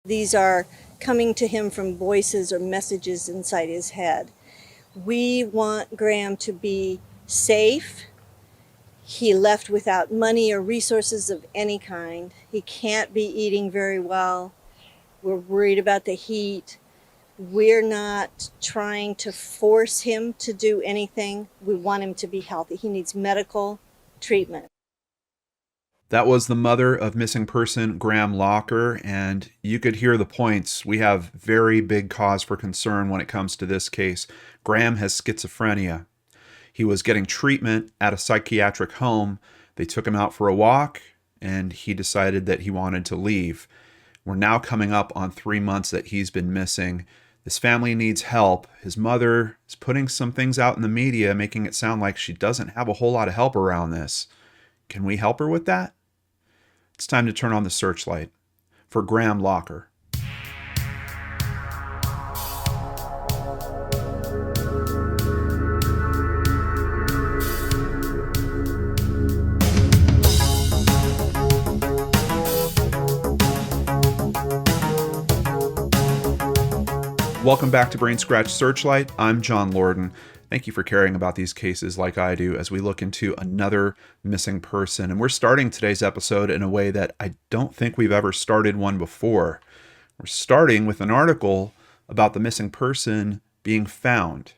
These are coming to him from voices or messages inside his head. We want Graham to be safe. He left without money or resources of any kind. He can't be eating very well. We're worried about the heat. We're not trying to force him to do anything. We want him to be healthy. He needs medical treatment. That was the mother of missing person Graham Lacher, and you could hear the points. We have very big cause for concern when it comes to this case. Graham has schizophrenia. He was getting treatment at a psychiatric home. They took him out for a walk, and he decided that he wanted to leave. We're now coming up on 3 months that he's been missing. This family needs help. His mother is putting some things out in the media, making it sound like she doesn't have a whole lot of help around this. Can we help her with that? It's time to turn on the searchlight for Graham Lacher. Welcome back to Brain Scratch Searchlight. I'm John Lorden. Thank you for caring about these cases like I do as we look into another missing person. And we're starting today's episode in a way that I don't think we've ever started one before. We're starting with an article about the missing person being found.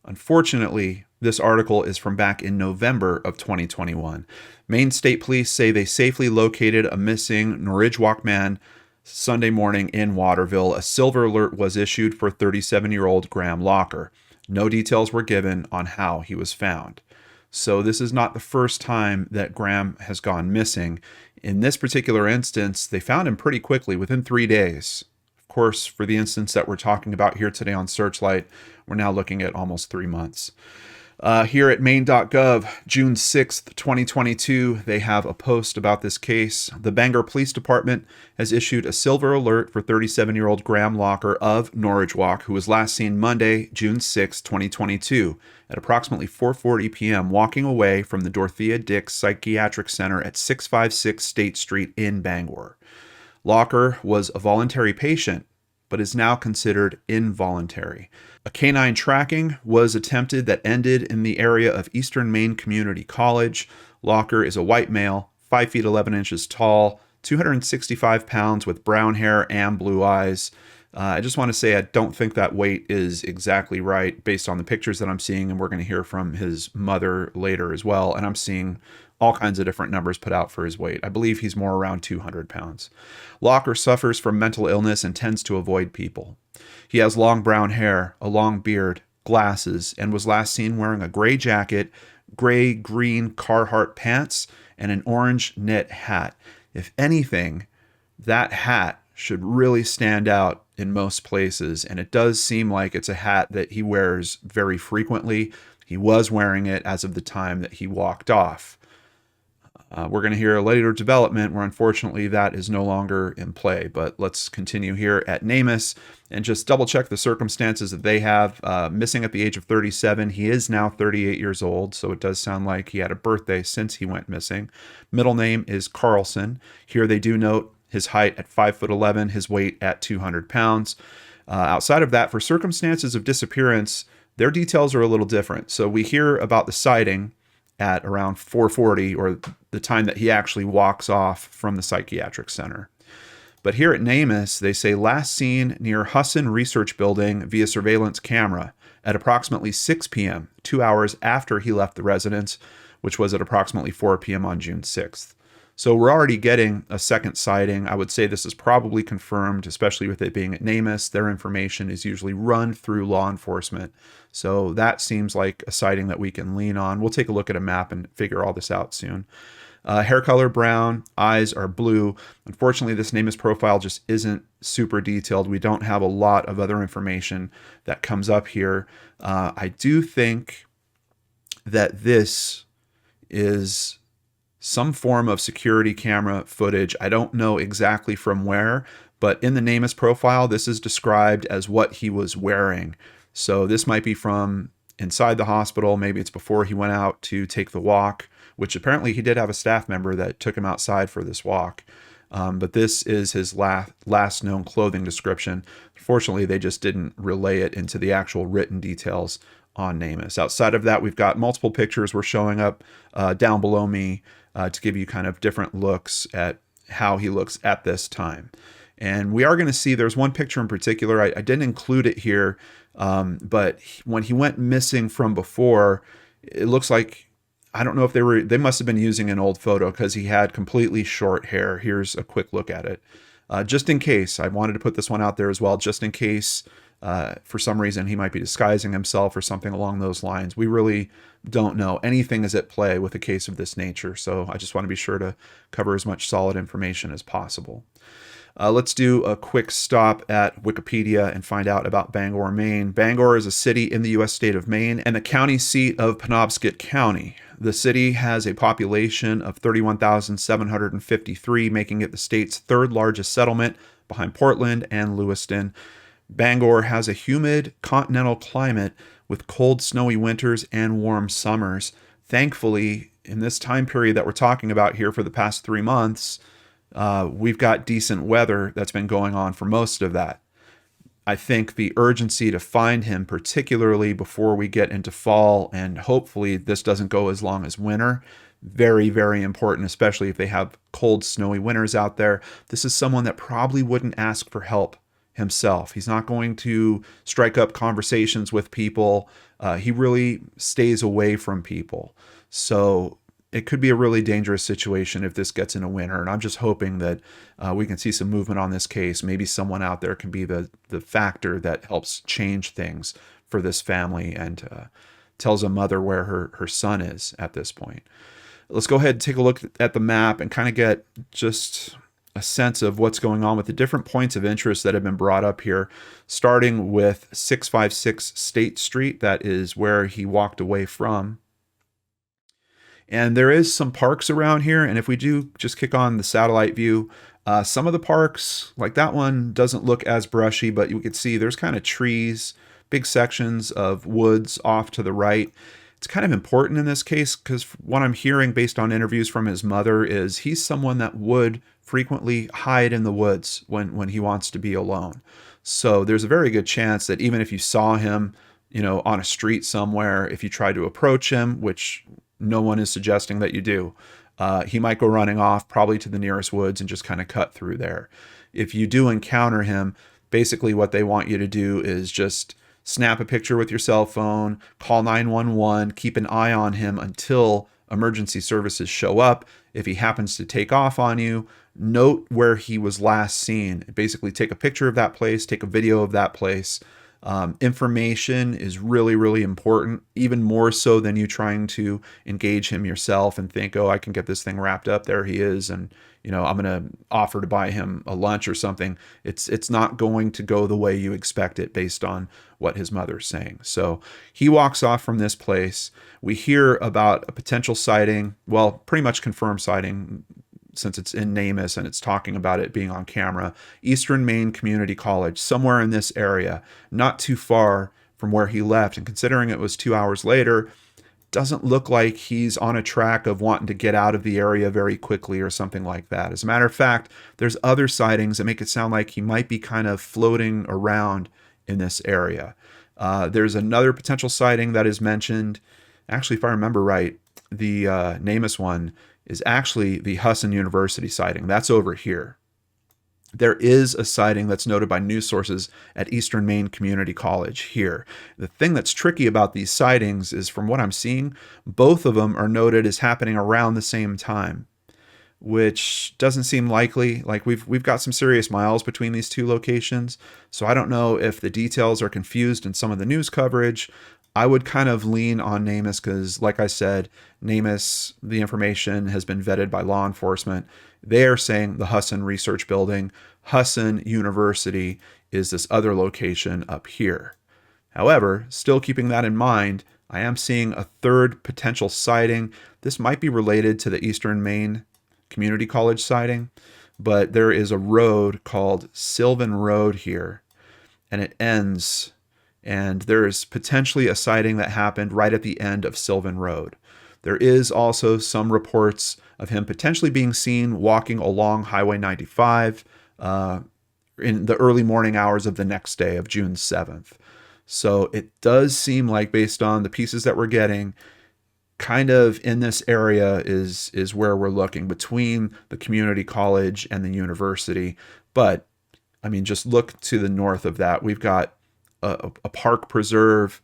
Unfortunately, this article is from back in November of 2021. Maine State Police say they safely located a missing Norridgewock man Sunday morning in Waterville. A silver alert was issued for 37-year-old Graham Lacher. No details were given on how he was found. So this is not the first time that Graham has gone missing. In this particular instance, they found him pretty quickly, within 3 days. Of course, for the instance that we're talking about here today on Searchlight, we're now looking at almost 3 months. Here at Maine.gov, June 6th, 2022, they have a post about this case. The Bangor Police Department has issued a silver alert for 37-year-old Graham Lacher of Norridgewock, who was last seen Monday, June 6, 2022, at approximately 4:40 p.m., walking away from the Dorothea Dix Psychiatric Center at 656 State Street in Bangor. Lacher was a voluntary patient, but is now considered involuntary. A canine tracking was attempted that ended in the area of Eastern Maine Community College. Lacher is a white male, 5 feet 11 inches tall, 265 pounds with brown hair and blue eyes. I just want to say I don't think that weight is exactly right based on the pictures that I'm seeing, and we're going to hear from his mother later as well. And I'm seeing all kinds of different numbers put out for his weight. I believe he's more around 200 pounds. Lacher suffers from mental illness and tends to avoid people. He has long brown hair, a long beard, glasses, and was last seen wearing a gray jacket, gray-green Carhartt pants, and an orange knit hat. If anything, that hat should really stand out in most places, and it does seem like it's a hat that he wears very frequently. He was wearing it as of the time that he walked off. We're going to hear a later development where unfortunately that is no longer in play, but let's continue here at NamUs and just double check the circumstances that they have. Missing at the age of 37, he is now 38 years old, so it does sound like he had a birthday since he went missing. Middle name is Carlson. Here they do note his height at 5'11", his weight at 200 pounds. Outside of that, for circumstances of disappearance, their details are a little different. So we hear about the sighting at around 4:40, or the time that he actually walks off from the psychiatric center. But here at NamUs, they say last seen near Husson Research Building via surveillance camera at approximately 6 p.m., 2 hours after he left the residence, which was at approximately 4 p.m. on June 6th. So we're already getting a second sighting. I would say this is probably confirmed, especially with it being at NamUs. Their information is usually run through law enforcement. So that seems like a sighting that we can lean on. We'll take a look at a map and figure all this out soon. Hair color brown, eyes are blue. Unfortunately, this NamUs profile just isn't super detailed. We don't have a lot of other information that comes up here. I do think that this is some form of security camera footage. I don't know exactly from where, but in the NamUs profile, this is described as what he was wearing. So this might be from inside the hospital. Maybe it's before he went out to take the walk, which apparently he did have a staff member that took him outside for this walk. But this is his last known clothing description. Fortunately, they just didn't relay it into the actual written details on NamUs. Outside of that, we've got multiple pictures we're showing up down below me to give you kind of different looks at how he looks at this time. And we are going to see there's one picture in particular. I didn't include it here, but when he went missing from before, it looks like, I don't know if they must have been using an old photo because he had completely short hair. Here's a quick look at it. Just in case, I wanted to put this one out there as well, just in case for some reason he might be disguising himself or something along those lines. We really don't know. Anything is at play with a case of this nature. So I just want to be sure to cover as much solid information as possible. Let's do a quick stop at Wikipedia and find out about Bangor, Maine. Bangor is a city in the U.S. state of Maine and the county seat of Penobscot County. The city has a population of 31,753, making it the state's third largest settlement behind Portland and Lewiston. Bangor has a humid continental climate with cold, snowy winters and warm summers. Thankfully, in this time period that we're talking about here for the past 3 months, we've got decent weather that's been going on for most of that. I think the urgency to find him, particularly before we get into fall, and hopefully this doesn't go as long as winter, very, very important, especially if they have cold, snowy winters out there. This is someone that probably wouldn't ask for help himself. He's not going to strike up conversations with people. He really stays away from people. So it could be a really dangerous situation if this gets in a winter. And I'm just hoping that we can see some movement on this case. Maybe someone out there can be the factor that helps change things for this family and tells a mother where her son is at this point. Let's go ahead and take a look at the map and kind of get just a sense of what's going on with the different points of interest that have been brought up here, starting with 656 State Street. That is where he walked away from. And there is some parks around here. And if we do just kick on the satellite view, some of the parks, like that one, doesn't look as brushy, but you can see there's kind of trees, big sections of woods off to the right. It's kind of important in this case because what I'm hearing based on interviews from his mother is he's someone that would frequently hide in the woods when he wants to be alone. So there's a very good chance that even if you saw him, on a street somewhere, if you tried to approach him, which no one is suggesting that you do, he might go running off probably to the nearest woods and just kind of cut through there. If you do encounter him, basically what they want you to do is just snap a picture with your cell phone, call 911, keep an eye on him until emergency services show up. If he happens to take off on you, note where he was last seen. Basically take a picture of that place, take a video of that place. Information is really, really important, even more so than you trying to engage him yourself and think, oh, I can get this thing wrapped up. There he is. And, I'm going to offer to buy him a lunch or something. It's not going to go the way you expect it based on what his mother's saying. So he walks off from this place. We hear about a potential sighting, well, pretty much confirmed sighting, since it's in NamUs and it's talking about it being on camera. Eastern Maine Community College, somewhere in this area, not too far from where he left. And considering it was 2 hours later, doesn't look like he's on a track of wanting to get out of the area very quickly or something like that. As a matter of fact, there's other sightings that make it sound like he might be kind of floating around in this area. There's another potential sighting that is mentioned. Actually, if I remember right, the NamUs one is actually the Husson University sighting. That's over here. There is a sighting that's noted by news sources at Eastern Maine Community College here. The thing that's tricky about these sightings is, from what I'm seeing, both of them are noted as happening around the same time, which doesn't seem likely. Like we've got some serious miles between these two locations, so I don't know if the details are confused in some of the news coverage. I would kind of lean on NamUs because, like I said, NamUs, the information has been vetted by law enforcement. They are saying the Husson Research Building. Husson University is this other location up here. However, still keeping that in mind, I am seeing a third potential sighting. This might be related to the Eastern Maine Community College sighting, but there is a road called Sylvan Road here, and it ends, and there is potentially a sighting that happened right at the end of Sylvan Road. There is also some reports of him potentially being seen walking along Highway 95 in the early morning hours of the next day of June 7th. So it does seem like, based on the pieces that we're getting, kind of in this area is where we're looking, between the community college and the university. But I mean, just look to the north of that. We've got a park preserve.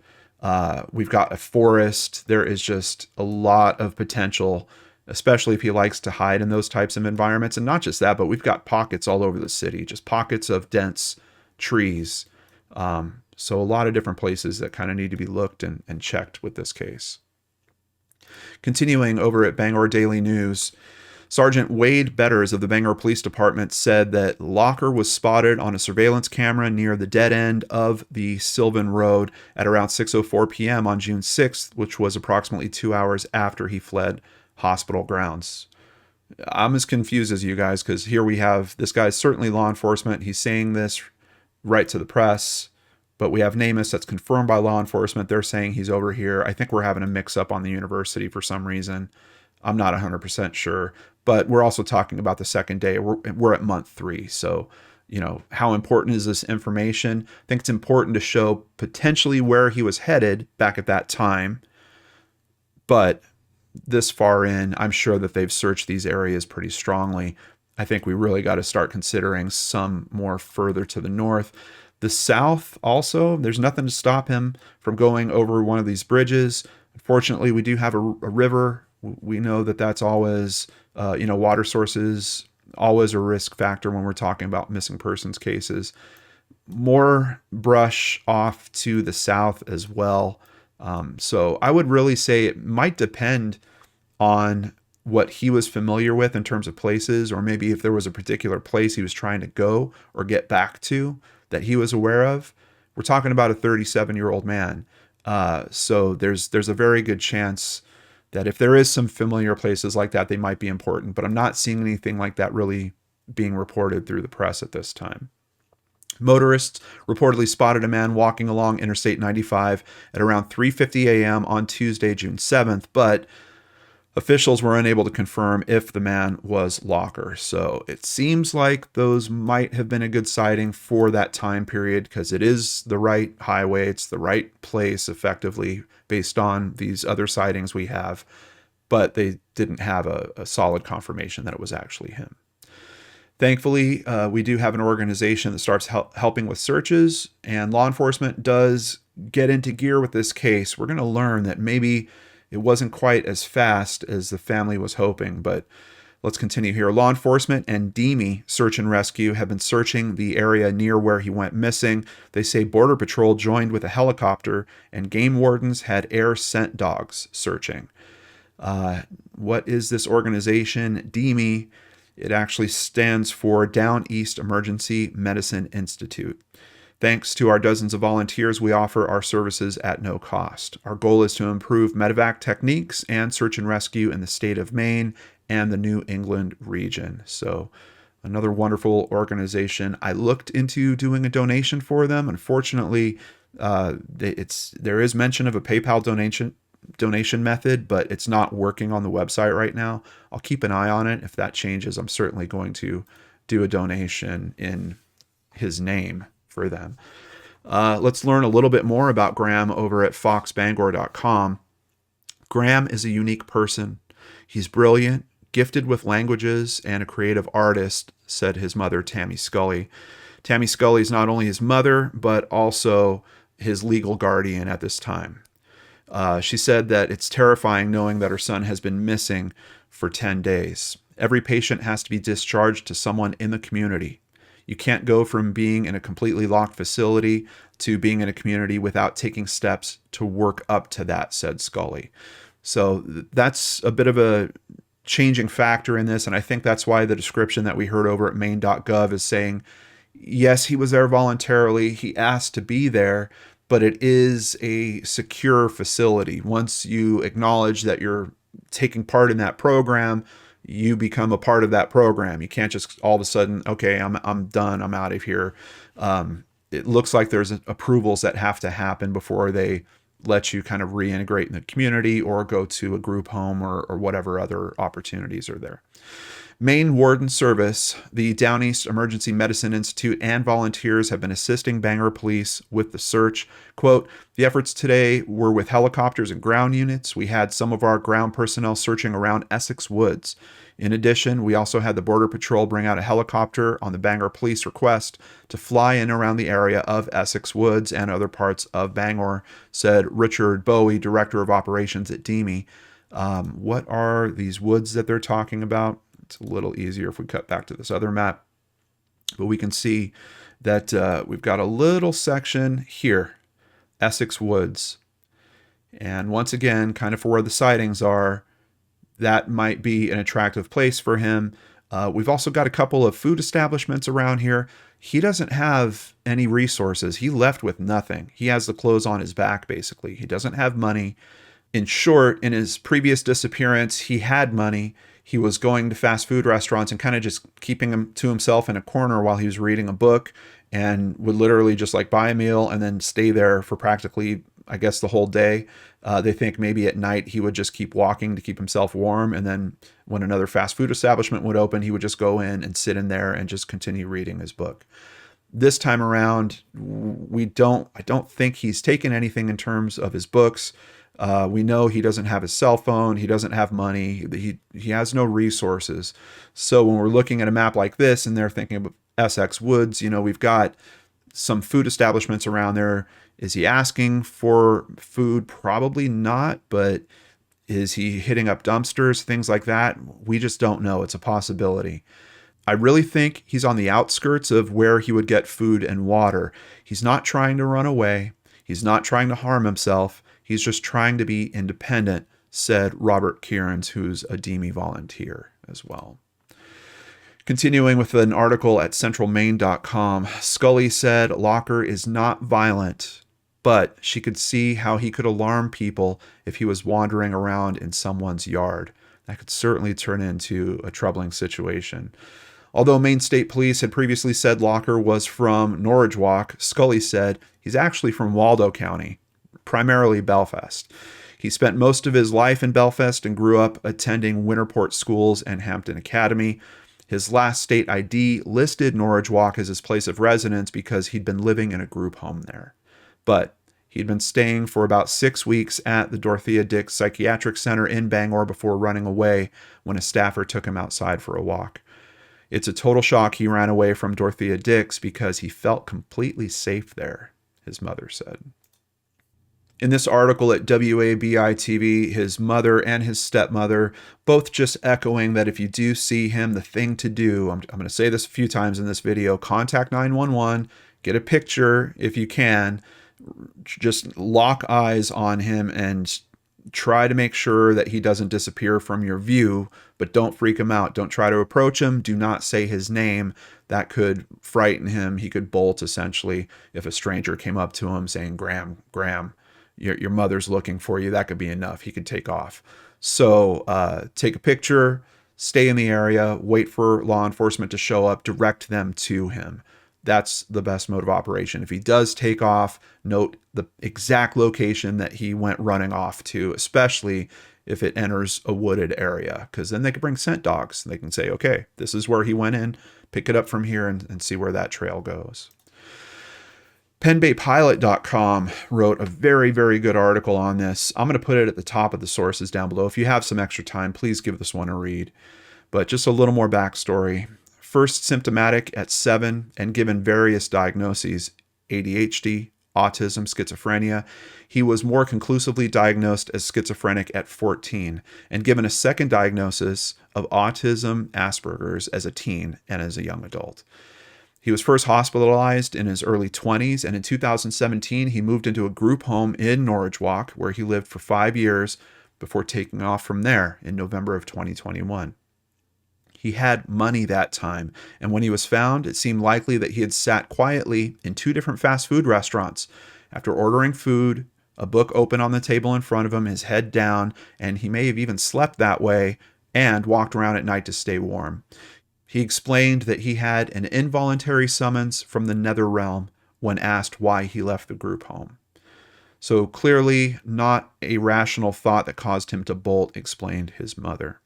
We've got a forest. There is just a lot of potential, especially if he likes to hide in those types of environments. And not just that, but we've got pockets all over the city, just pockets of dense trees. So a lot of different places that kind of need to be looked and checked with this case. Continuing over at Bangor Daily News, Sergeant Wade Betters of the Bangor Police Department said that Lacher was spotted on a surveillance camera near the dead end of the Sylvan Road at around 6:04 p.m. on June 6th, which was approximately 2 hours after he fled hospital grounds. I'm as confused as you guys, because here we have this guy's certainly law enforcement. He's saying this right to the press. But we have NamUs that's confirmed by law enforcement. They're saying he's over here. I think we're having a mix-up on the university for some reason. I'm not 100% sure. But we're also talking about the second day. We're at month 3. So, how important is this information? I think it's important to show potentially where he was headed back at that time. But this far in, I'm sure that they've searched these areas pretty strongly. I think we really got to start considering some more further to the north. The south also, there's nothing to stop him from going over one of these bridges. Unfortunately, we do have a river. We know that that's always, water sources, always a risk factor when we're talking about missing persons cases. More brush off to the south as well. So I would really say it might depend on what he was familiar with in terms of places, or maybe if there was a particular place he was trying to go or get back to that he was aware of. We're talking about a 37-year-old man. So there's a very good chance that if there is some familiar places like that, they might be important. But I'm not seeing anything like that really being reported through the press at this time. Motorists reportedly spotted a man walking along Interstate 95 at around 3:50 a.m. on Tuesday, June 7th, but officials were unable to confirm if the man was Lacher. So it seems like those might have been a good sighting for that time period, because it is the right highway. It's the right place, effectively, based on these other sightings we have. But they didn't have a solid confirmation that it was actually him. Thankfully, we do have an organization that starts helping with searches, and law enforcement does get into gear with this case. We're going to learn that maybe it wasn't quite as fast as the family was hoping, but let's continue here. Law enforcement and DEME Search and Rescue have been searching the area near where he went missing. They say Border Patrol joined with a helicopter, and game wardens had air scent dogs searching. What is this organization? DEME, it actually stands for Down East Emergency Medicine Institute. Thanks to our dozens of volunteers, we offer our services at no cost. Our goal is to improve medevac techniques and search and rescue in the state of Maine and the New England region. So another wonderful organization. I looked into doing a donation for them. Unfortunately, there is mention of a PayPal donation method, but it's not working on the website right now. I'll keep an eye on it. If that changes, I'm certainly going to do a donation in his name for them. Let's learn a little bit more about Graham over at foxbangor.com. Graham is a unique person. He's brilliant, gifted with languages, and a creative artist, said his mother, Tammy Scully. Tammy Scully is not only his mother, but also his legal guardian at this time. She said that it's terrifying knowing that her son has been missing for 10 days. Every patient has to be discharged to someone in the community. You can't go from being in a completely locked facility to being in a community without taking steps to work up to that, said Scully. So that's a bit of a changing factor in this, and I think that's why the description that we heard over at maine.gov is saying, yes, he was there voluntarily, he asked to be there, but it is a secure facility. Once you acknowledge that you're taking part in that program, you become a part of that program. You can't just all of a sudden, okay, I'm done, I'm out of here. It looks like there's approvals that have to happen before they let you kind of reintegrate in the community or go to a group home or whatever other opportunities are there. Maine Warden Service, the Down East Emergency Medicine Institute, and volunteers have been assisting Bangor police with the search. Quote, the efforts today were with helicopters and ground units. We had some of our ground personnel searching around Essex Woods. In addition, we also had the Border Patrol bring out a helicopter on the Bangor police request to fly in around the area of Essex Woods and other parts of Bangor, said Richard Bowie, Director of Operations at DEME. What are these woods that they're talking about? It's a little easier if we cut back to this other map, but we can see that we've got a little section here, Essex Woods. And once again, kind of for where the sightings are, that might be an attractive place for him. We've also got a couple of food establishments around here. He doesn't have any resources. He left with nothing. He has the clothes on his back, basically. He doesn't have money. In short, in his previous disappearance, he had money. He was going to fast food restaurants and kind of just keeping him to himself in a corner while he was reading a book, and would literally just like buy a meal and then stay there for practically, I guess, the whole day. They think maybe at night he would just keep walking to keep himself warm. And then when another fast food establishment would open, he would just go in and sit in there and just continue reading his book. This time around, I don't think he's taken anything in terms of his books. We know he doesn't have his cell phone. He doesn't have money. He has no resources. So when we're looking at a map like this and they're thinking of Essex Woods, we've got some food establishments around there. Is he asking for food? Probably not, but is he hitting up dumpsters, things like that? We just don't know. It's a possibility. I really think he's on the outskirts of where he would get food and water. He's not trying to run away. He's not trying to harm himself. He's just trying to be independent, said Robert Kierans, who's a DEME volunteer as well. Continuing with an article at centralmaine.com, Scully said Lacher is not violent, but she could see how he could alarm people if he was wandering around in someone's yard. That could certainly turn into a troubling situation. Although Maine State Police had previously said Lacher was from Norridgewock, Scully said he's actually from Waldo County, primarily Belfast. He spent most of his life in Belfast and grew up attending Winterport schools and Hampton Academy. His last state ID listed Norridgewock as his place of residence because he'd been living in a group home there. But he'd been staying for about 6 weeks at the Dorothea Dix Psychiatric Center in Bangor before running away when a staffer took him outside for a walk. It's a total shock he ran away from Dorothea Dix because he felt completely safe there, his mother said. In this article at WABI-TV, his mother and his stepmother both just echoing that if you do see him, the thing to do, I'm going to say this a few times in this video, contact 911, get a picture if you can, just lock eyes on him and try to make sure that he doesn't disappear from your view, but don't freak him out. Don't try to approach him. Do not say his name. That could frighten him. He could bolt, essentially, if a stranger came up to him saying, Graham, your mother's looking for you. That could be enough. He could take off. So take a picture, stay in the area, wait for law enforcement to show up, direct them to him. That's the best mode of operation. If he does take off, note the exact location that he went running off to, especially if it enters a wooded area, because then they can bring scent dogs. They can say, okay, this is where he went in, pick it up from here and see where that trail goes. PenBayPilot.com wrote a very, very good article on this. I'm going to put it at the top of the sources down below. If you have some extra time, please give this one a read. But just a little more backstory. First symptomatic at 7 and given various diagnoses, ADHD, autism, schizophrenia. He was more conclusively diagnosed as schizophrenic at 14 and given a second diagnosis of autism, Asperger's as a teen and as a young adult. He was first hospitalized in his early 20s, and in 2017, he moved into a group home in Norridgewock, where he lived for 5 years before taking off from there in November of 2021. He had money that time, and when he was found, it seemed likely that he had sat quietly in 2 different fast food restaurants after ordering food, a book open on the table in front of him, his head down, and he may have even slept that way and walked around at night to stay warm. He explained that he had an involuntary summons from the nether realm when asked why he left the group home. So clearly not a rational thought that caused him to bolt, explained his mother.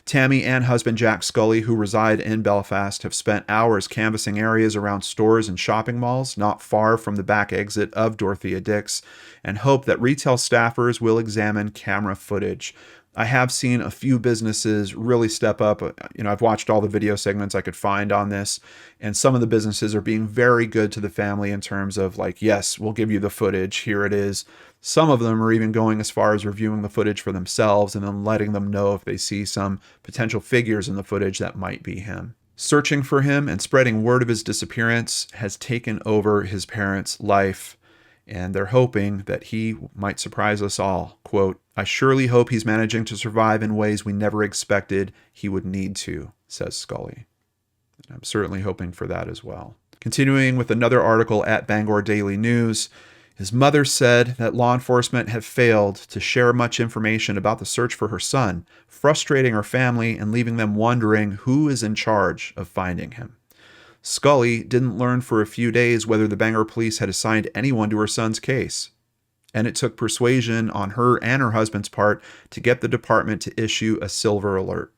Tammy and husband Jack Scully, who reside in Belfast, have spent hours canvassing areas around stores and shopping malls not far from the back exit of Dorothea Dix, and hope that retail staffers will examine camera footage. I have seen a few businesses really step up. I've watched all the video segments I could find on this, and some of the businesses are being very good to the family in terms of like, yes, we'll give you the footage. Here it is. Some of them are even going as far as reviewing the footage for themselves and then letting them know if they see some potential figures in the footage that might be him. Searching for him and spreading word of his disappearance has taken over his parents' life, and they're hoping that he might surprise us all. Quote, "I surely hope he's managing to survive in ways we never expected he would need to," says Scully. And I'm certainly hoping for that as well. Continuing with another article at Bangor Daily News, his mother said that law enforcement have failed to share much information about the search for her son, frustrating her family and leaving them wondering who is in charge of finding him. Scully didn't learn for a few days whether the Bangor police had assigned anyone to her son's case, and it took persuasion on her and her husband's part to get the department to issue a silver alert.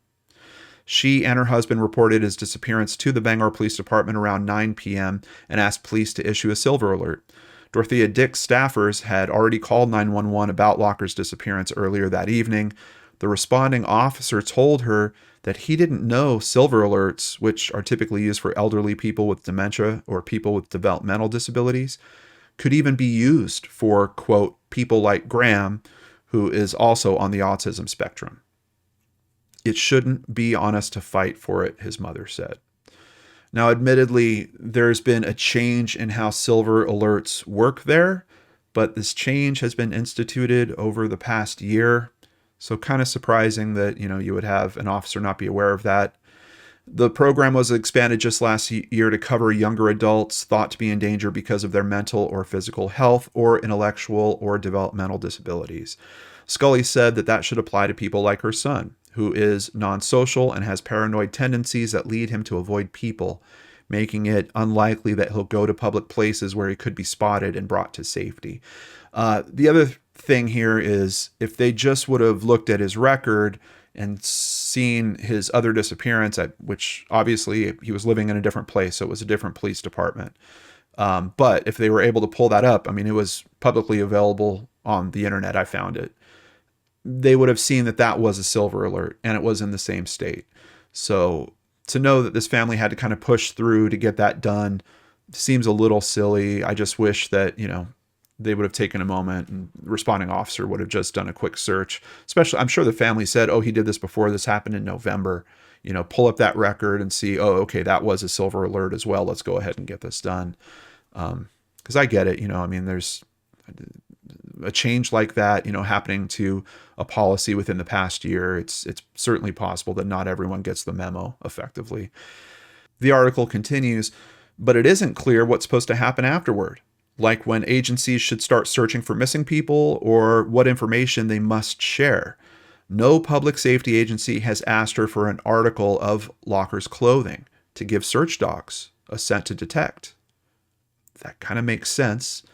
She and her husband reported his disappearance to the Bangor Police Department around 9 p.m. and asked police to issue a silver alert. Dorothea Dix staffers had already called 911 about Lacher's disappearance earlier that evening. The responding officer told her that he didn't know silver alerts, which are typically used for elderly people with dementia or people with developmental disabilities, could even be used for, quote, people like Graham, who is also on the autism spectrum. "It shouldn't be on us to fight for it," his mother said. Now, admittedly, there's been a change in how silver alerts work there, but this change has been instituted over the past year. So kind of surprising that, you would have an officer not be aware of that. The program was expanded just last year to cover younger adults thought to be in danger because of their mental or physical health or intellectual or developmental disabilities. Scully said that should apply to people like her son, who is non-social and has paranoid tendencies that lead him to avoid people, making it unlikely that he'll go to public places where he could be spotted and brought to safety. The other thing here is if they just would have looked at his record and seen his other disappearance, which obviously he was living in a different place, so it was a different police department. But if they were able to pull that up, it was publicly available on the internet. I found it. They would have seen that was a silver alert and it was in the same state. So to know that this family had to kind of push through to get that done seems a little silly. I just wish that, they would have taken a moment and the responding officer would have just done a quick search. Especially, I'm sure the family said, oh, he did this before. This happened in November. Pull up that record and see, oh, okay, that was a silver alert as well. Let's go ahead and get this done. Because I get it. There's a change like that, happening to a policy within the past year. It's certainly possible that not everyone gets the memo effectively. The article continues, but it isn't clear what's supposed to happen afterward, like when agencies should start searching for missing people or what information they must share. No public safety agency has asked her for an article of Lacher's clothing to give search dogs a scent to detect. That kind of makes sense.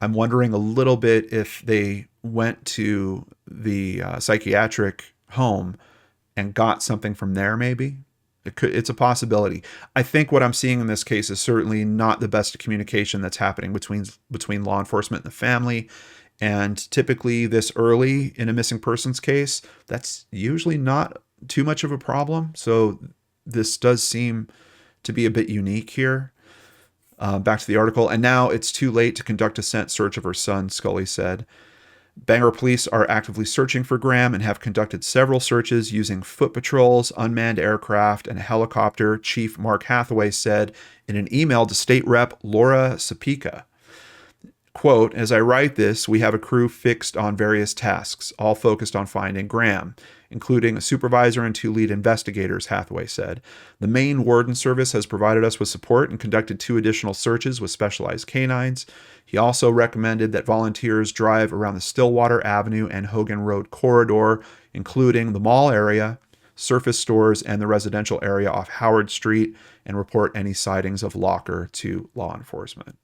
I'm wondering a little bit if they went to the psychiatric home and got something from there, maybe. It's a possibility. I think what I'm seeing in this case is certainly not the best communication that's happening between law enforcement and the family. And typically this early in a missing persons case, that's usually not too much of a problem. So this does seem to be a bit unique here. Back to the article. And now it's too late to conduct a scent search of her son, Scully said. Bangor police are actively searching for Graham and have conducted several searches using foot patrols, unmanned aircraft, and a helicopter, Chief Mark Hathaway said in an email to State Rep Laura Sapika. Quote, "As I write this, we have a crew fixed on various tasks, all focused on finding Graham, including a supervisor and 2 lead investigators," Hathaway said. "The main warden service has provided us with support and conducted 2 additional searches with specialized canines. He also recommended that volunteers drive around the Stillwater Avenue and Hogan Road corridor, including the mall area, surface stores, and the residential area off Howard Street, and report any sightings of Lacher to law enforcement."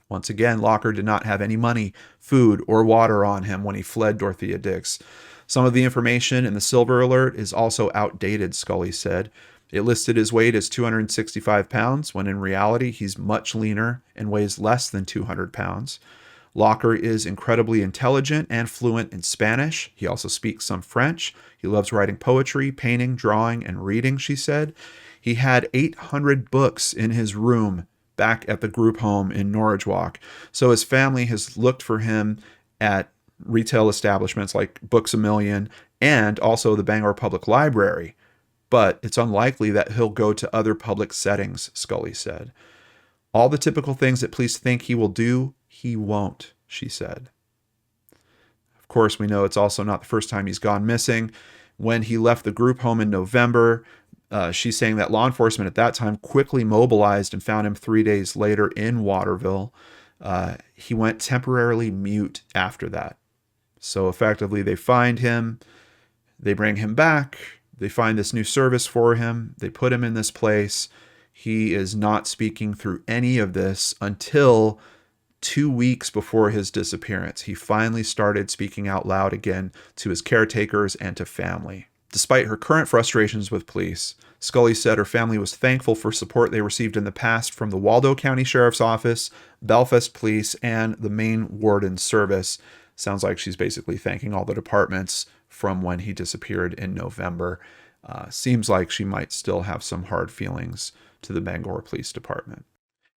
Once again, Lacher did not have any money, food, or water on him when he fled Dorothea Dix. Some of the information in the silver alert is also outdated, Scully said. It listed his weight as 265 pounds, when in reality he's much leaner and weighs less than 200 pounds. Lacher is incredibly intelligent and fluent in Spanish. He also speaks some French. He loves writing poetry, painting, drawing, and reading, she said. He had 800 books in his room back at the group home in Norridgewock. So his family has looked for him at retail establishments like Books A Million and also the Bangor Public Library. But it's unlikely that he'll go to other public settings, Scully said. All the typical things that police think he will do, he won't, she said. Of course, we know it's also not the first time he's gone missing. When he left the group home in November, she's saying that law enforcement at that time quickly mobilized and found him 3 days later in Waterville. He went temporarily mute after that. So effectively, they find him, they bring him back, they find this new service for him, they put him in this place. He is not speaking through any of this until 2 weeks before his disappearance. He finally started speaking out loud again to his caretakers and to family. Despite her current frustrations with police, Scully said her family was thankful for support they received in the past from the Waldo County Sheriff's Office, Belfast Police, and the Maine Warden's Service. Sounds like she's basically thanking all the departments from when he disappeared in November. Seems like she might still have some hard feelings to the Bangor Police Department.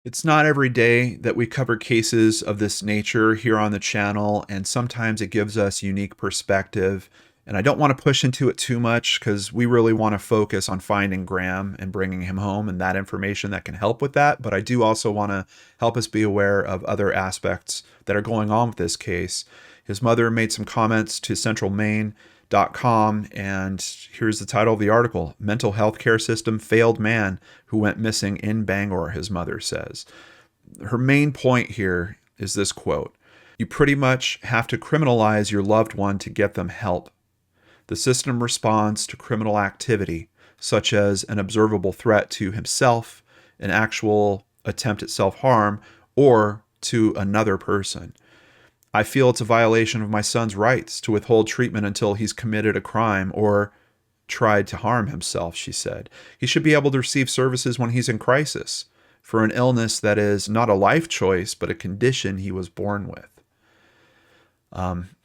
It's not every day that we cover cases of this nature here on the channel, and sometimes it gives us unique perspective. And I don't want to push into it too much because we really want to focus on finding Graham and bringing him home and that information that can help with that. But I do also want to help us be aware of other aspects that are going on with this case. His mother made some comments to centralmaine.com, and here's the title of the article: Mental Health Care System Failed Man Who Went Missing in Bangor, his mother says. Her main point here is this quote: "You pretty much have to criminalize your loved one to get them help. The system responds to criminal activity, such as an observable threat to himself, an actual attempt at self-harm, or to another person. I feel it's a violation of my son's rights to withhold treatment until he's committed a crime or tried to harm himself," she said. "He should be able to receive services when he's in crisis for an illness that is not a life choice, but a condition he was born with."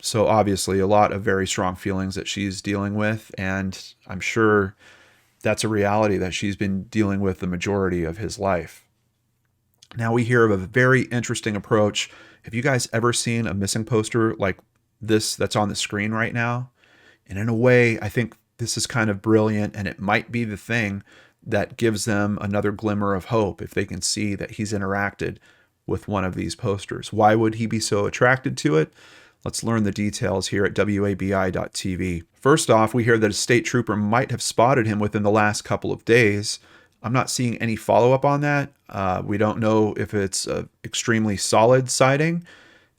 So obviously a lot of very strong feelings that she's dealing with, and I'm sure that's a reality that she's been dealing with the majority of his life. Now we hear of a very interesting approach. Have you guys ever seen a missing poster like this that's on the screen right now? And in a way, I think this is kind of brilliant, and it might be the thing that gives them another glimmer of hope if they can see that he's interacted with one of these posters. Why would he be so attracted to it? Let's learn the details here at wabi.tv. First off, we hear that a state trooper might have spotted him within the last couple of days. I'm not seeing any follow-up on that. We don't know if it's an extremely solid sighting,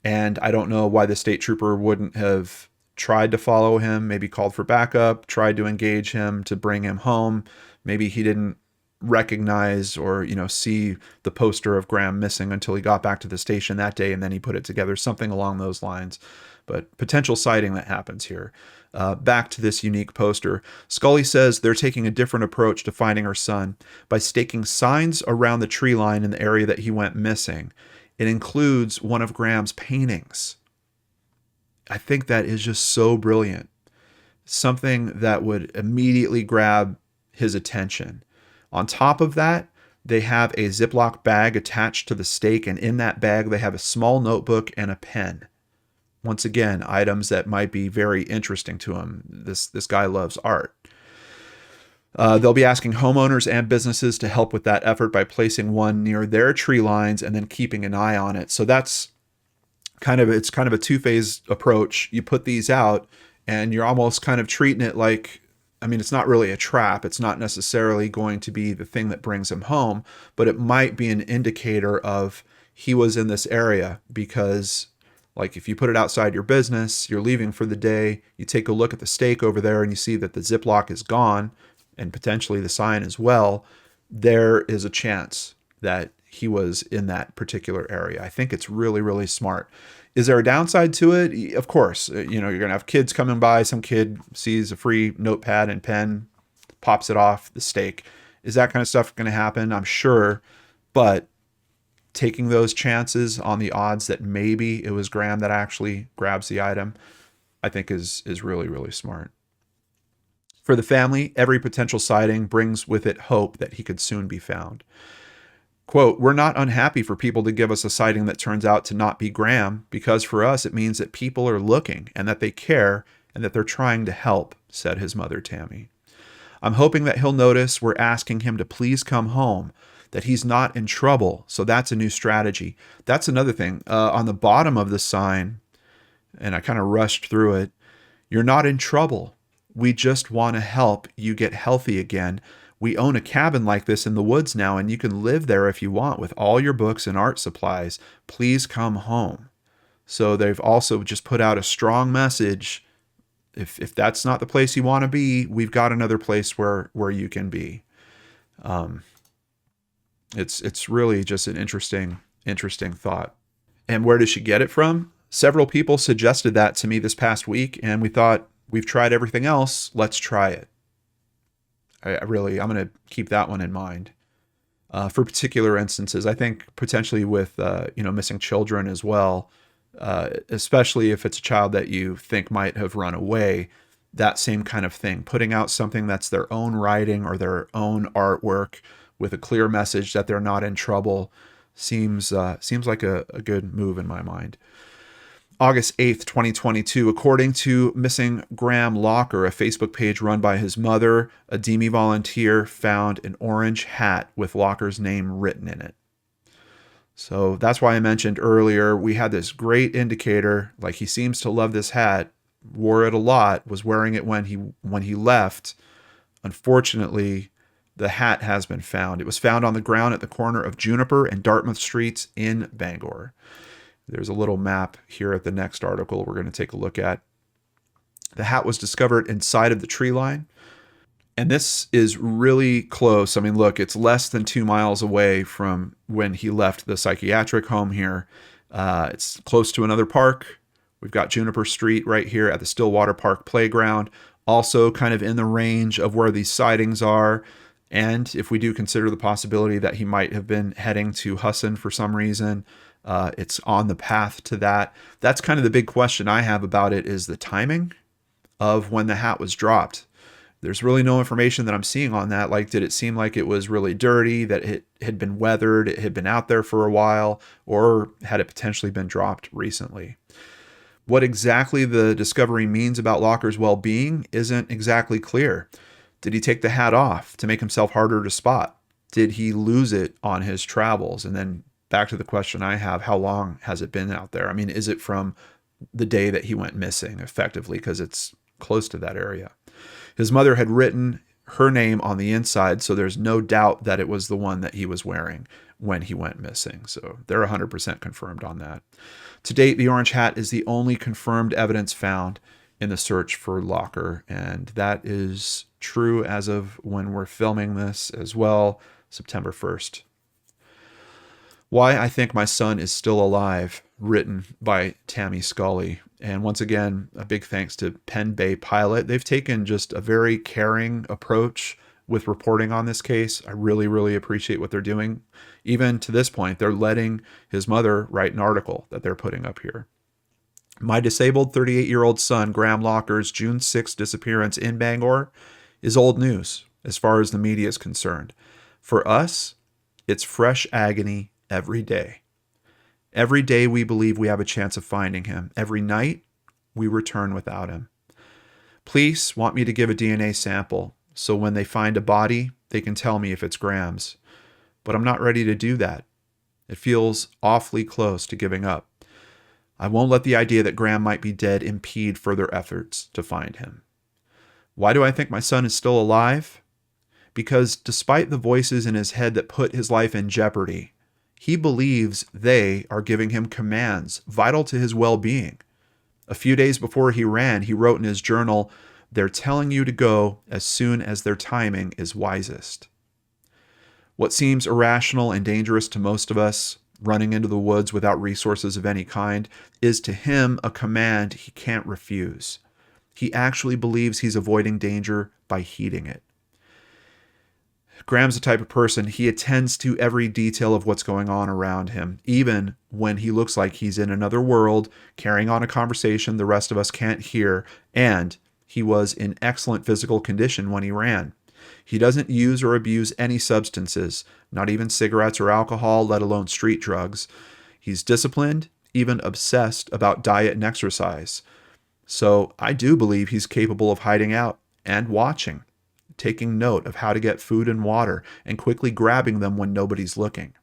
and I don't know why the state trooper wouldn't have tried to follow him, maybe called for backup, tried to engage him to bring him home. Maybe he didn't recognize or see the poster of Graham missing until he got back to the station that day, and then he put it together, something along those lines. But potential sighting that happens here. Back to this unique poster. Scully says they're taking a different approach to finding her son by staking signs around the tree line in the area that he went missing. It includes one of Graham's paintings. I think that is just so brilliant. Something that would immediately grab his attention. On top of that, they have a Ziploc bag attached to the stake, and in that bag they have a small notebook and a pen. Once again, items that might be very interesting to him. This guy loves art. They'll be asking homeowners and businesses to help with that effort by placing one near their tree lines and then keeping an eye on it. So that's kind of a two-phase approach. You put these out and you're almost kind of treating it like, it's not really a trap. It's not necessarily going to be the thing that brings him home, but it might be an indicator of he was in this area because, like, if you put it outside your business, you're leaving for the day, you take a look at the stake over there and you see that the Ziploc is gone and potentially the sign as well, there is a chance that he was in that particular area. I think it's really, really smart. Is there a downside to it? Of course. You're going to have kids coming by. Some kid sees a free notepad and pen, pops it off the stake. Is that kind of stuff going to happen? I'm sure. But taking those chances on the odds that maybe it was Graham that actually grabs the item, I think is really, really smart. For the family, every potential sighting brings with it hope that he could soon be found. Quote, "We're not unhappy for people to give us a sighting that turns out to not be Graham, because for us it means that people are looking and that they care and that they're trying to help," said his mother, Tammy. "I'm hoping that he'll notice we're asking him to please come home, that he's not in trouble. So that's a new strategy." That's another thing. On the bottom of the sign, and I kind of rushed through it, "You're not in trouble. We just want to help you get healthy again. We own a cabin like this in the woods now, and you can live there if you want with all your books and art supplies. Please come home." So they've also just put out a strong message. If that's not the place you want to be, we've got another place where you can be. It's really just an interesting thought. And where does she get it from? Several people suggested that to me this past week, and we thought, we've tried everything else. Let's try it. I'm going to keep that one in mind. For particular instances, I think potentially with, missing children as well, especially if it's a child that you think might have run away, that same kind of thing, putting out something that's their own writing or their own artwork with a clear message that they're not in trouble seems like a good move in my mind. August 8th, 2022, according to Missing Graham Lacher, a Facebook page run by his mother, a DME volunteer found an orange hat with Lacher's name written in it. So that's why I mentioned earlier, we had this great indicator, like he seems to love this hat, wore it a lot, was wearing it when he left. Unfortunately, the hat has been found. It was found on the ground at the corner of Juniper and Dartmouth Streets in Bangor. There's a little map here at the next article we're going to take a look at. The hat was discovered inside of the tree line. And this is really close. I mean, look, it's less than 2 miles away from when he left the psychiatric home here. It's close to another park. We've got Juniper Street right here at the Stillwater Park Playground. Also kind of in the range of where these sightings are. And if we do consider the possibility that he might have been heading to Husson for some reason, it's on the path to that. That's kind of the big question I have about it, is the timing of when the hat was dropped. There's really no information that I'm seeing on that. Like, did it seem like it was really dirty, that it had been weathered, it had been out there for a while, or had it potentially been dropped recently? What exactly the discovery means about Lacher's well-being isn't exactly clear. Did he take the hat off to make himself harder to spot? Did he lose it on his travels? And then back to the question I have, how long has it been out there? I mean, is it from the day that he went missing, effectively, because it's close to that area? His mother had written her name on the inside, so there's no doubt that it was the one that he was wearing when he went missing. So they're 100% confirmed on that. To date, the orange hat is the only confirmed evidence found in the search for Lacher, and that is true as of when we're filming this as well, September 1st. Why I Think My Son Is Still Alive, written by Tammy Scully. And once again, a big thanks to Penn Bay Pilot. They've taken just a very caring approach with reporting on this case. I really, really appreciate what they're doing. Even to this point, they're letting his mother write an article that they're putting up here. My disabled 38-year-old son, Graham Lacher's June 6th disappearance in Bangor is old news as far as the media is concerned. For us, it's fresh agony every day. Every day we believe we have a chance of finding him. Every night we return without him. Police want me to give a DNA sample, so when they find a body, they can tell me if it's Graham's. But I'm not ready to do that. It feels awfully close to giving up. I won't let the idea that Graham might be dead impede further efforts to find him. Why do I think my son is still alive? Because despite the voices in his head that put his life in jeopardy, he believes they are giving him commands vital to his well-being. A few days before he ran, he wrote in his journal, "They're telling you to go as soon as their timing is wisest." What seems irrational and dangerous to most of us, running into the woods without resources of any kind, is to him a command he can't refuse. He actually believes he's avoiding danger by heeding it. Graham's the type of person, he attends to every detail of what's going on around him, even when he looks like he's in another world, carrying on a conversation the rest of us can't hear, and he was in excellent physical condition when he ran. He doesn't use or abuse any substances, not even cigarettes or alcohol, let alone street drugs. He's disciplined, even obsessed about diet and exercise. So I do believe he's capable of hiding out and watching, taking note of how to get food and water, and quickly grabbing them when nobody's looking.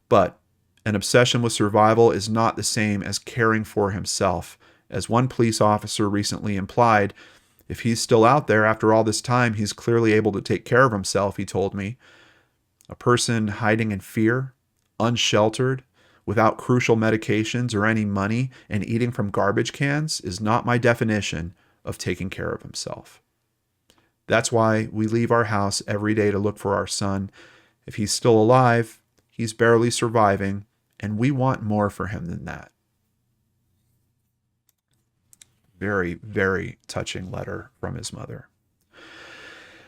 But an obsession with survival is not the same as caring for himself. As one police officer recently implied, if he's still out there after all this time, he's clearly able to take care of himself, he told me. A person hiding in fear, unsheltered, without crucial medications or any money, and eating from garbage cans is not my definition of taking care of himself. That's why we leave our house every day to look for our son. If he's still alive, he's barely surviving, and we want more for him than that. Very, very touching letter from his mother.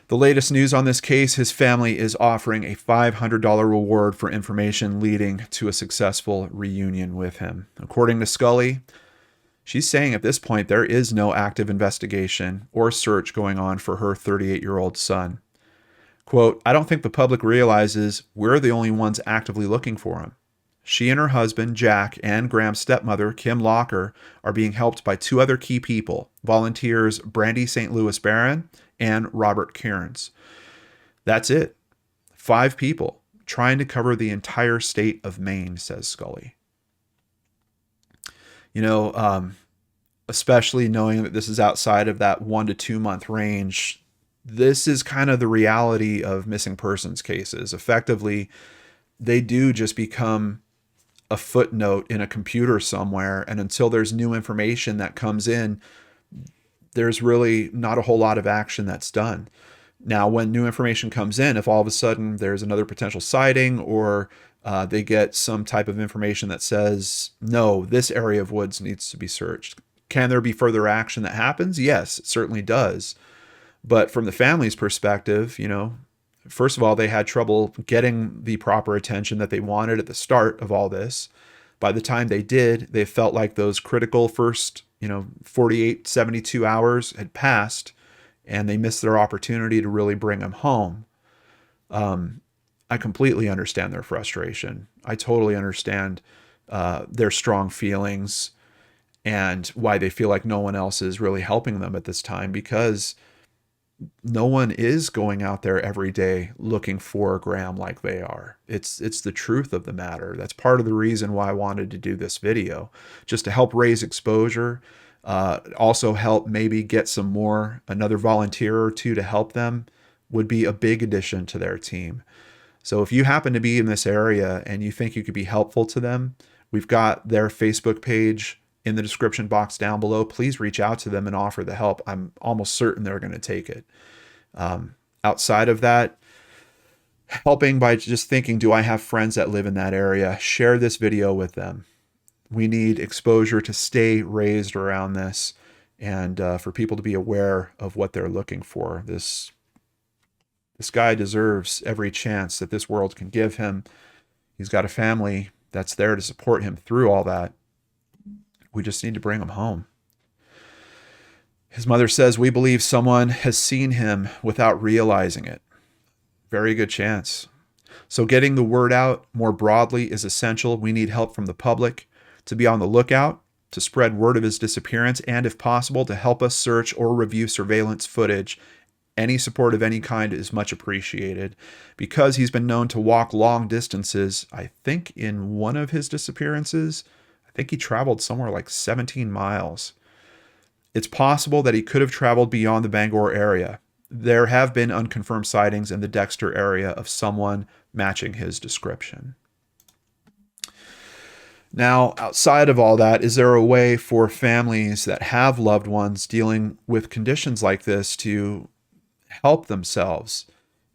The latest news on this case, his family is offering a $500 reward for information leading to a successful reunion with him. According to Scully, she's saying at this point there is no active investigation or search going on for her 38-year-old son. Quote, I don't think the public realizes we're the only ones actively looking for him. She and her husband, Jack, and Graham's stepmother, Kim Lacher, are being helped by two other key people, volunteers Brandy St. Louis Barron and Robert Cairns. That's it. 5 people trying to cover the entire state of Maine, says Scully. You know, especially knowing that this is outside of that 1 to 2 month range, this is kind of the reality of missing persons cases. Effectively, they do just become a footnote in a computer somewhere, and until there's new information that comes in, there's really not a whole lot of action that's done. Now, when new information comes in, if all of a sudden there's another potential sighting, or they get some type of information that says, no, this area of woods needs to be searched, can there be further action that happens? Yes, it certainly does. But from the family's perspective, you know, first of all, they had trouble getting the proper attention that they wanted at the start of all this. By the time they did, they felt like those critical first, 48, 72 hours had passed, and they missed their opportunity to really bring him home. I completely understand their frustration. I totally understand their strong feelings and why they feel like no one else is really helping them at this time, because no one is going out there every day looking for Graham like they are. It's the truth of the matter. That's part of the reason why I wanted to do this video, just to help raise exposure, also help maybe get another volunteer or two to help them would be a big addition to their team. So if you happen to be in this area and you think you could be helpful to them, we've got their Facebook page in the description box down below. Please reach out to them and offer the help. I'm almost certain they're going to take it. Outside of that, helping by just thinking, do I have friends that live in that area? Share this video with them. We need exposure to stay raised around this, and for people to be aware of what they're looking for. This guy deserves every chance that this world can give him. He's got a family that's there to support him through all that. We just need to bring him home. His mother says, we believe someone has seen him without realizing it. Very good chance. So getting the word out more broadly is essential. We need help from the public to be on the lookout, to spread word of his disappearance, and if possible, to help us search or review surveillance footage. Any support of any kind is much appreciated. Because he's been known to walk long distances, I think in one of his disappearances, I think he traveled somewhere like 17 miles. It's possible that he could have traveled beyond the Bangor area. There have been unconfirmed sightings in the Dexter area of someone matching his description. Now, outside of all that, is there a way for families that have loved ones dealing with conditions like this to help themselves?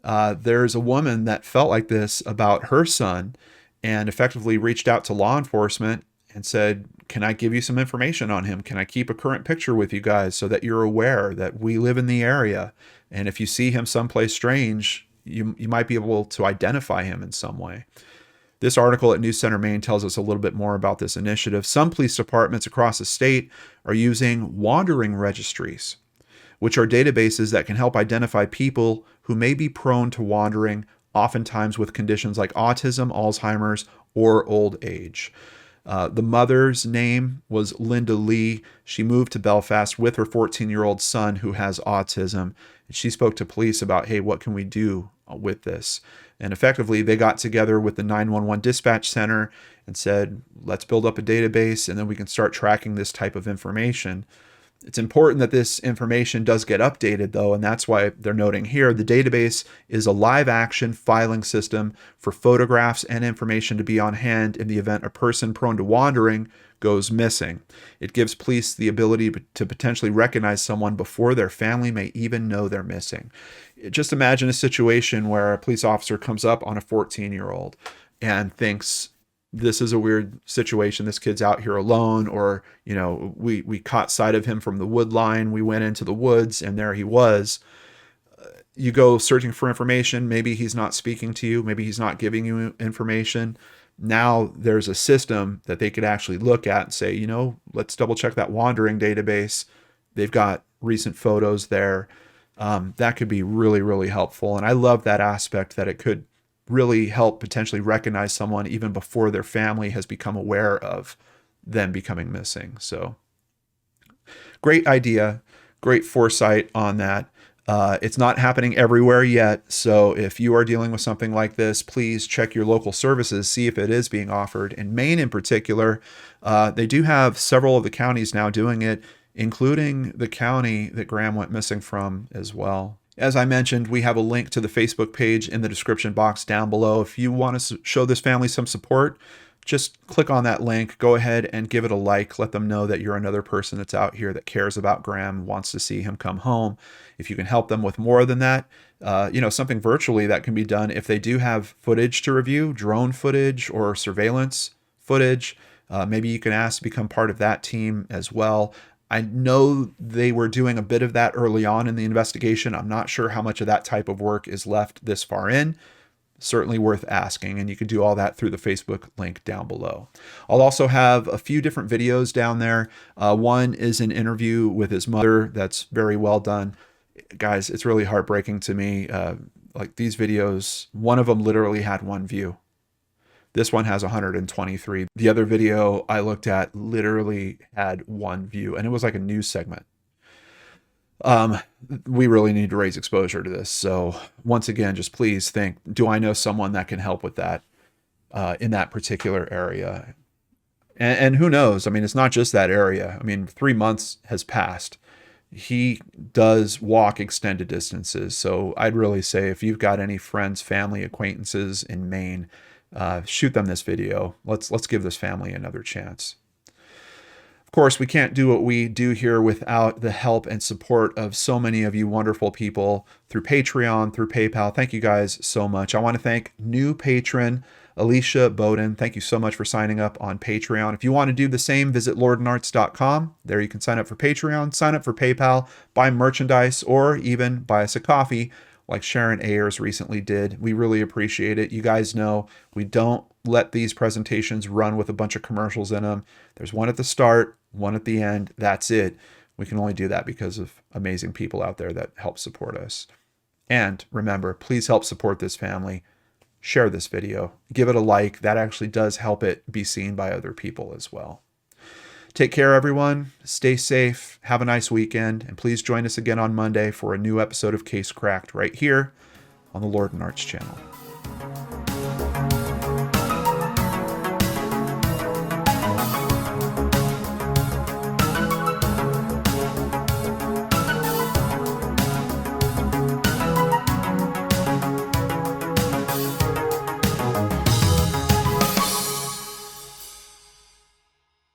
There's a woman that felt like this about her son and effectively reached out to law enforcement and said, can I give you some information on him? Can I keep a current picture with you guys so that you're aware that we live in the area? And if you see him someplace strange, you might be able to identify him in some way. This article at News Center Maine tells us a little bit more about this initiative. Some police departments across the state are using wandering registries, which are databases that can help identify people who may be prone to wandering, oftentimes with conditions like autism, Alzheimer's, or old age. The mother's name was Linda Lee. She moved to Belfast with her 14-year-old son who has autism. And she spoke to police about, hey, what can we do with this? And effectively, they got together with the 911 dispatch center and said, let's build up a database and then we can start tracking this type of information. It's important that this information does get updated, though, and that's why they're noting here the database is a live action filing system for photographs and information to be on hand in the event a person prone to wandering goes missing. It gives police the ability to potentially recognize someone before their family may even know they're missing. Just imagine a situation where a police officer comes up on a 14-year-old and thinks, this is a weird situation. This kid's out here alone, or, we caught sight of him from the wood line. We went into the woods and there he was. You go searching for information. Maybe he's not speaking to you. Maybe he's not giving you information. Now there's a system that they could actually look at and say, let's double check that wandering database. They've got recent photos there. That could be really, really helpful. And I love that aspect that it could really help potentially recognize someone even before their family has become aware of them becoming missing. So great idea, great foresight on that. It's not happening everywhere yet. So if you are dealing with something like this, please check your local services, see if it is being offered. In Maine in particular, they do have several of the counties now doing it, including the county that Graham went missing from as well. As I mentioned, we have a link to the Facebook page in the description box down below. If you want to show this family some support, just click on that link, go ahead and give it a like. Let them know that you're another person that's out here that cares about Graham, wants to see him come home. If you can help them with more than that, something virtually that can be done. If they do have footage to review, drone footage or surveillance footage, maybe you can ask to become part of that team as well. I know they were doing a bit of that early on in the investigation. I'm not sure how much of that type of work is left this far in. Certainly worth asking, and you can do all that through the Facebook link down below. I'll also have a few different videos down there. One is an interview with his mother that's very well done. Guys, it's really heartbreaking to me. Like these videos, one of them literally had 1 view. This one has 123. The other video I looked at literally had 1 view, and it was like a news segment. We really need to raise exposure to this. So once again, just please think, do I know someone that can help with that in that particular area? And who knows? I mean, it's not just that area. I mean, 3 months has passed. He does walk extended distances. So I'd really say if you've got any friends, family, acquaintances in Maine, shoot them this video. Let's give this family another chance. Of course, we can't do what we do here without the help and support of so many of you wonderful people through Patreon, through PayPal. Thank you guys so much. I want to thank new patron Alicia Bowden. Thank you so much for signing up on Patreon. If you want to do the same, visit lordandarts.com. There you can sign up for Patreon, sign up for PayPal, buy merchandise, or even buy us a coffee like Sharon Ayers recently did. We really appreciate it. You guys know we don't let these presentations run with a bunch of commercials in them. There's one at the start, one at the end. That's it. We can only do that because of amazing people out there that help support us. And remember, please help support this family. Share this video. Give it a like. That actually does help it be seen by other people as well. Take care, everyone. Stay safe. Have a nice weekend. And please join us again on Monday for a new episode of Case Cracked right here on the Lord and Arts channel.